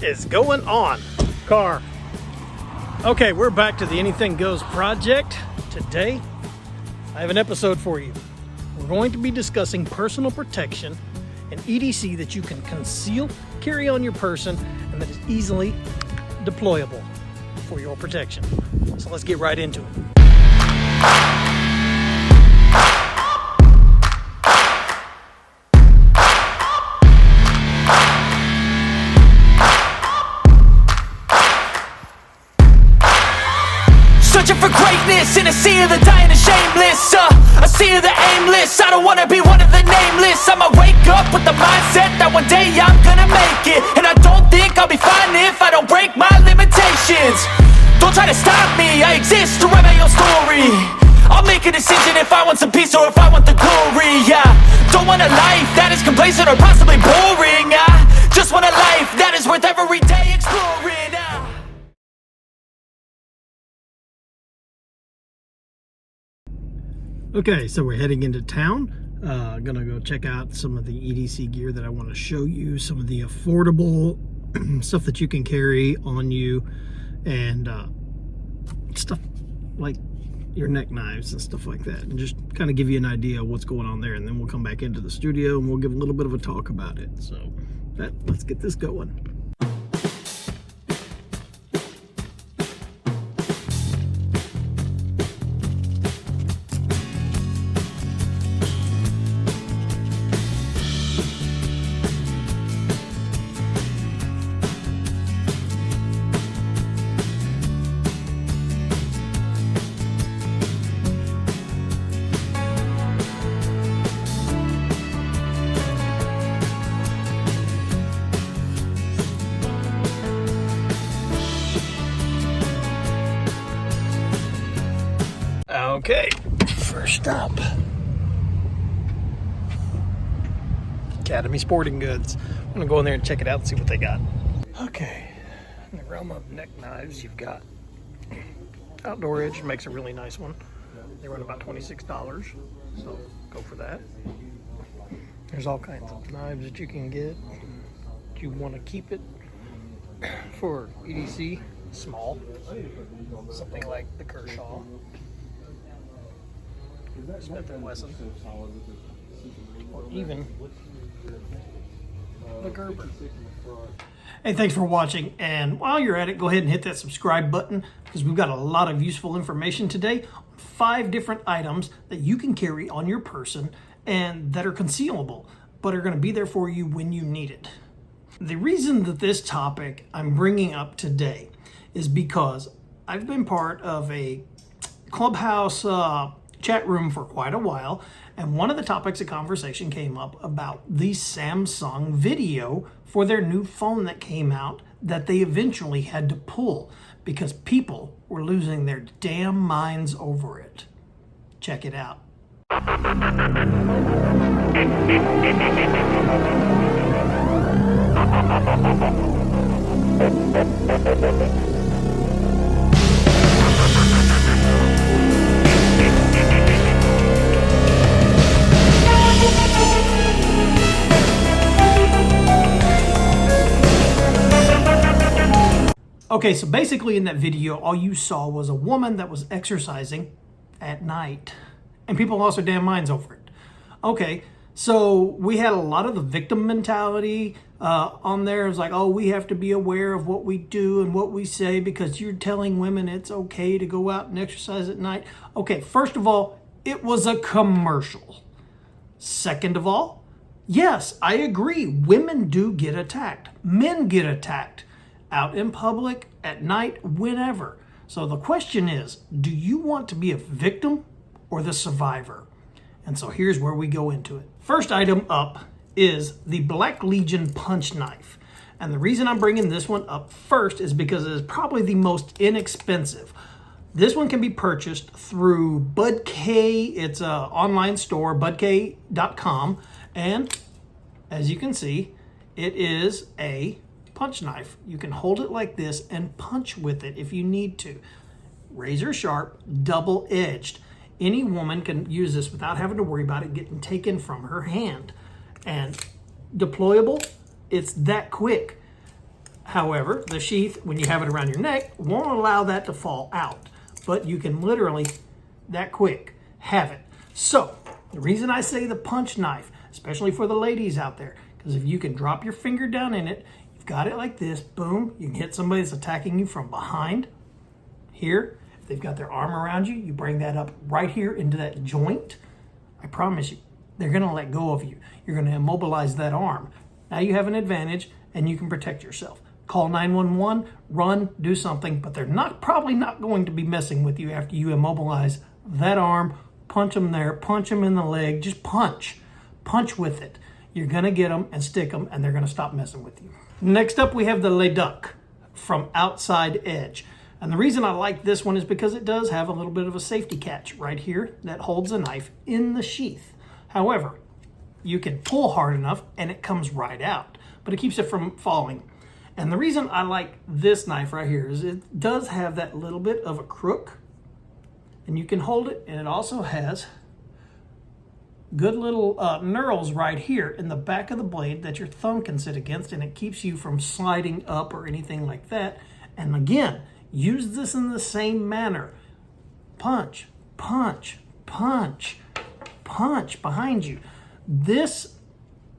is going on, car? Okay, we're back to the Anything Goes project. Today, I have an episode for you. We're going to be discussing personal protection and EDC that you can conceal, carry on your person, and that is easily deployable for your protection. So let's get right into it. Searching for greatness in a sea of the dying and shameless, a sea of the aimless. I don't wanna be one of the nameless. I'ma wake up with the mindset that one day I'm gonna make it, and I don't think I'll be fine if I don't break my limitations. Don't try to stop me, I exist to write my own story. I'll make a decision if I want some peace or if I want the glory. Yeah, don't want a life that is complacent or possibly boring. I just want a life that is worth every day exploring. Okay, so we're heading into town. Gonna go check out some of the EDC gear that I want to show you, some of the affordable stuff that you can carry on you, and stuff like your neck knives and stuff like that, and just kind of give you an idea of what's going on there. And then we'll come back into the studio and we'll give a little bit of a talk about it. So let's get this going. Okay, first up, Academy Sporting Goods. I'm gonna go in there and check it out and see what they got. Okay, in the realm of neck knives, you've got Outdoor Edge, makes a really nice one. They run about $26, so go for that. There's all kinds of knives that you can get. You want to keep it for EDC, small, something like the Kershaw. Smith & Wesson, or even the Gerber. Hey, thanks for watching, and while you're at it, go ahead and hit that subscribe button, because we've got a lot of useful information today on 5 different items that you can carry on your person and that are concealable, but are going to be there for you when you need it. The reason that this topic I'm bringing up today is because I've been part of a Clubhouse chat room for quite a while, and one of the topics of conversation came up about the Samsung video for their new phone that came out that they eventually had to pull because people were losing their damn minds over it. Check it out. Okay, so basically in that video, all you saw was a woman that was exercising at night, and people lost their damn minds over it. Okay, so we had a lot of the victim mentality on there. It was like, oh, we have to be aware of what we do and what we say because you're telling women it's okay to go out and exercise at night. Okay, first of all, it was a commercial. Second of all, yes, I agree, women do get attacked. Men get attacked out in public, at night, whenever. So the question is, do you want to be a victim or the survivor? And so here's where we go into it. First item up is the Black Legion punch knife. And the reason I'm bringing this one up first is because it is probably the most inexpensive. This one can be purchased through Bud K. It's an online store, budk.com. And as you can see, it is a punch knife. You can hold it like this and punch with it if you need to. Razor sharp, double-edged. Any woman can use this without having to worry about it getting taken from her hand. And deployable, it's that quick. However, the sheath, when you have it around your neck, won't allow that to fall out. But you can literally, that quick, have it. So, the reason I say the punch knife, especially for the ladies out there, because if you can drop your finger down in it, you've got it like this, boom, you can hit somebody that's attacking you from behind. Here, if they've got their arm around you, you bring that up right here into that joint. I promise you, they're going to let go of you. You're going to immobilize that arm. Now you have an advantage and you can protect yourself. Call 911, run, do something, but they're probably not going to be messing with you after you immobilize that arm. Punch them there, punch them in the leg, just punch with it. You're going to get them and stick them, and they're going to stop messing with you. Next up, we have the Le Duc from Outside Edge. And the reason I like this one is because it does have a little bit of a safety catch right here that holds a knife in the sheath. However, you can pull hard enough and it comes right out, but it keeps it from falling. And the reason I like this knife right here is it does have that little bit of a crook, and you can hold it, and it also has good little knurls right here in the back of the blade that your thumb can sit against, and it keeps you from sliding up or anything like that. And again, use this in the same manner. Punch, punch, punch, punch behind you. This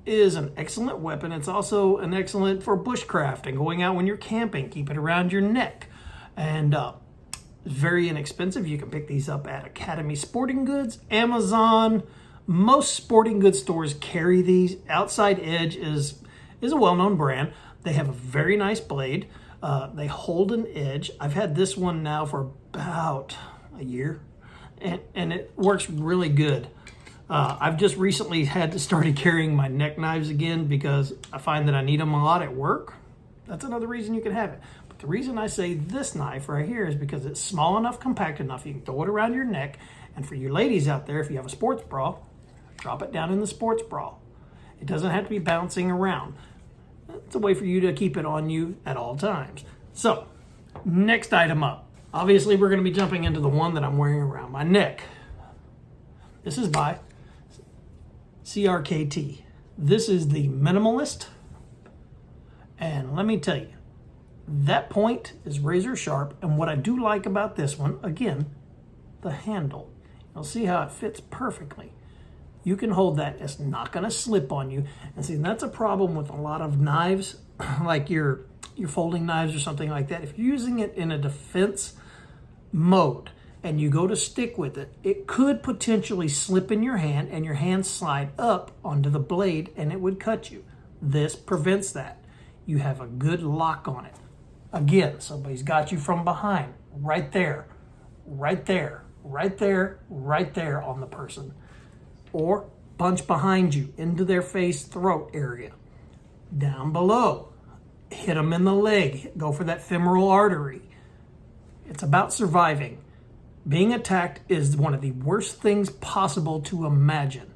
is an excellent weapon. It's also an excellent for bushcraft and going out when you're camping. Keep it around your neck. And very inexpensive. You can pick these up at Academy Sporting Goods, Amazon. Most sporting goods stores carry these. Outside Edge is a well-known brand. They have a very nice blade. They hold an edge. I've had this one now for about a year, and it works really good. I've just recently had to start carrying my neck knives again because I find that I need them a lot at work. That's another reason you can have it. But the reason I say this knife right here is because it's small enough, compact enough, you can throw it around your neck. And for you ladies out there, if you have a sports bra, drop it down in the sports bra. It doesn't have to be bouncing around. It's a way for you to keep it on you at all times. So, next item up. Obviously, we're going to be jumping into the one that I'm wearing around my neck. This is by CRKT. This is the Minimalist. And let me tell you, that point is razor sharp. And what I do like about this one, again, the handle. You'll see how it fits perfectly. You can hold that. It's not going to slip on you. And see, that's a problem with a lot of knives, like your folding knives or something like that. If you're using it in a defense mode and you go to stick with it, it could potentially slip in your hand and your hand slide up onto the blade and it would cut you. This prevents that. You have a good lock on it. Again, somebody's got you from behind, right there, right there, right there, right there on the person. Or punch behind you into their face, throat area. Down below, hit them in the leg, go for that femoral artery. It's about surviving. Being attacked is one of the worst things possible to imagine.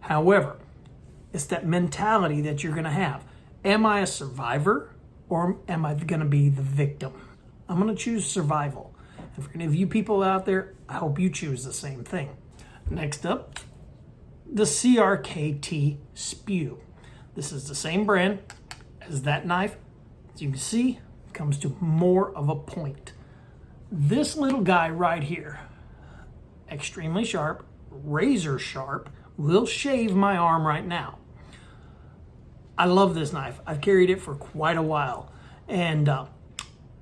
However, it's that mentality that you're going to have. Am I a survivor or am I going to be the victim? I'm going to choose survival. And for any of you people out there, I hope you choose the same thing. Next up, the CRKT Spew. This is the same brand as that knife. As you can see, it comes to more of a point. This little guy right here, extremely sharp, razor sharp, will shave my arm right now. I love this knife. I've carried it for quite a while. And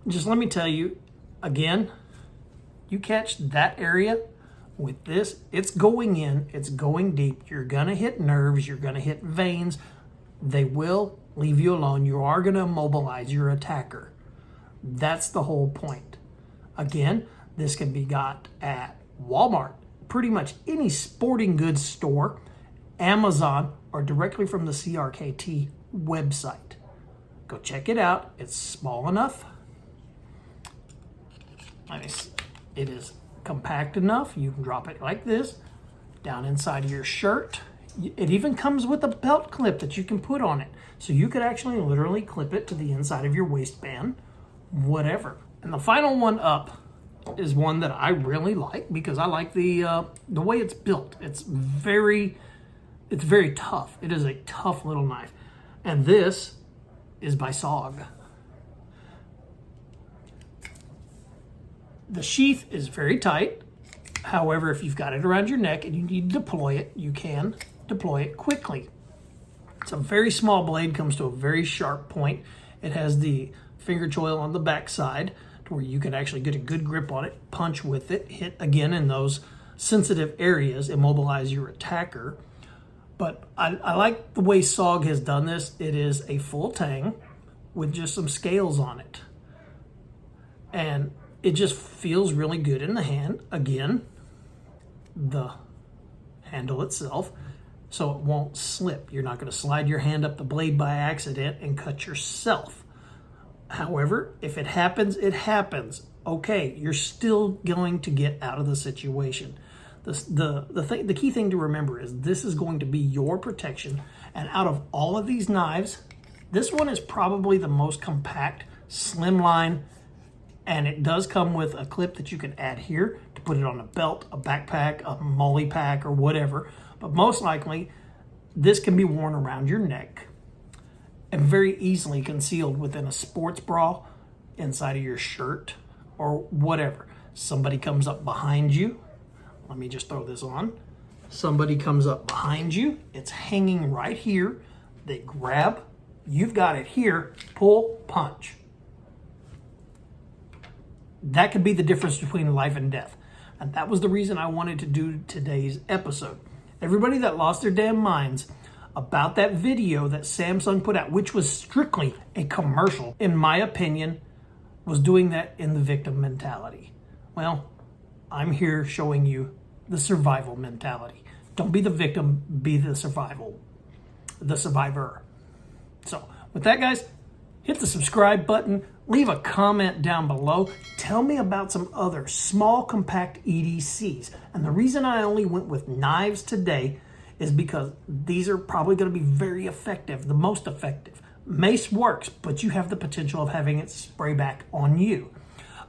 just let me tell you, again, you catch that area with this, it's going in, it's going deep. You're gonna hit nerves, you're gonna hit veins. They will leave you alone. You are gonna immobilize your attacker. That's the whole point. Again, this can be got at Walmart, pretty much any sporting goods store, Amazon, or directly from the CRKT website. Go check it out. It's small enough. It is compact enough. You can drop it like this, down inside of your shirt. It even comes with a belt clip that you can put on it. So you could actually literally clip it to the inside of your waistband, whatever. And the final one up is one that I really like because I like the way it's built. It's very tough. It is a tough little knife. And this is by SOG. The sheath is very tight. However, if you've got it around your neck and you need to deploy it, you can deploy it quickly. It's a very small blade, comes to a very sharp point. It has the finger choil on the back side to where you can actually get a good grip on it, punch with it, hit again in those sensitive areas, immobilize your attacker. But I like the way SOG has done this. It is a full tang with just some scales on it. And it just feels really good in the hand. Again, the handle itself, so it won't slip. You're not going to slide your hand up the blade by accident and cut yourself. However, if it happens, it happens. Okay, you're still going to get out of the situation. The key thing to remember is this is going to be your protection. And out of all of these knives, this one is probably the most compact, slimline, and it does come with a clip that you can add here to put it on a belt, a backpack, a molly pack, or whatever. But most likely, this can be worn around your neck and very easily concealed within a sports bra, inside of your shirt, or whatever. Somebody comes up behind you. Let me just throw this on. Somebody comes up behind you. It's hanging right here. They grab. You've got it here. Pull, punch. That could be the difference between life and death. And that was the reason I wanted to do today's episode. Everybody that lost their damn minds about that video that Samsung put out, which was strictly a commercial, in my opinion, was doing that in the victim mentality. Well, I'm here showing you the survival mentality. Don't be the victim, be the survivor. So with that, guys, hit the subscribe button, leave a comment down below. Tell me about some other small, compact EDCs. And the reason I only went with knives today is because these are probably going to be very effective, the most effective. Mace works, but you have the potential of having it spray back on you.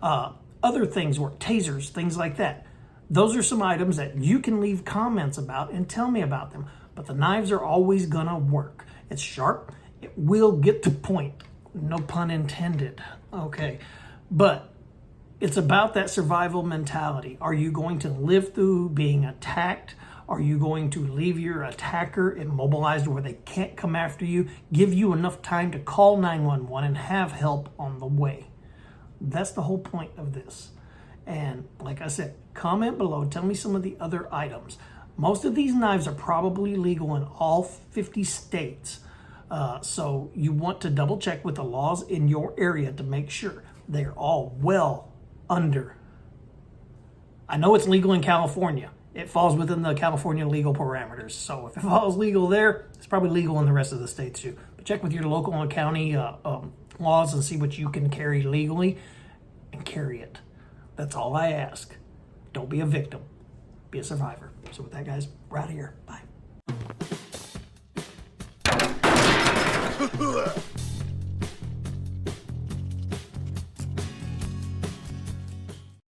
Other things work, tasers, things like that. Those are some items that you can leave comments about and tell me about them. But the knives are always gonna work. It's sharp, it will get to point. No pun intended, okay? But it's about that survival mentality. Are you going to live through being attacked? Are you going to leave your attacker immobilized where they can't come after you? Give you enough time to call 911 and have help on the way. That's the whole point of this. And like I said, comment below, tell me some of the other items. Most of these knives are probably legal in all 50 states. So you want to double check with the laws in your area to make sure they're all well under. I know it's legal in California. It falls within the California legal parameters. So if it falls legal there, it's probably legal in the rest of the states too. But check with your local and county laws and see what you can carry legally and carry it. That's all I ask. Don't be a victim. Be a survivor. So with that, guys, we're out of here. Bye.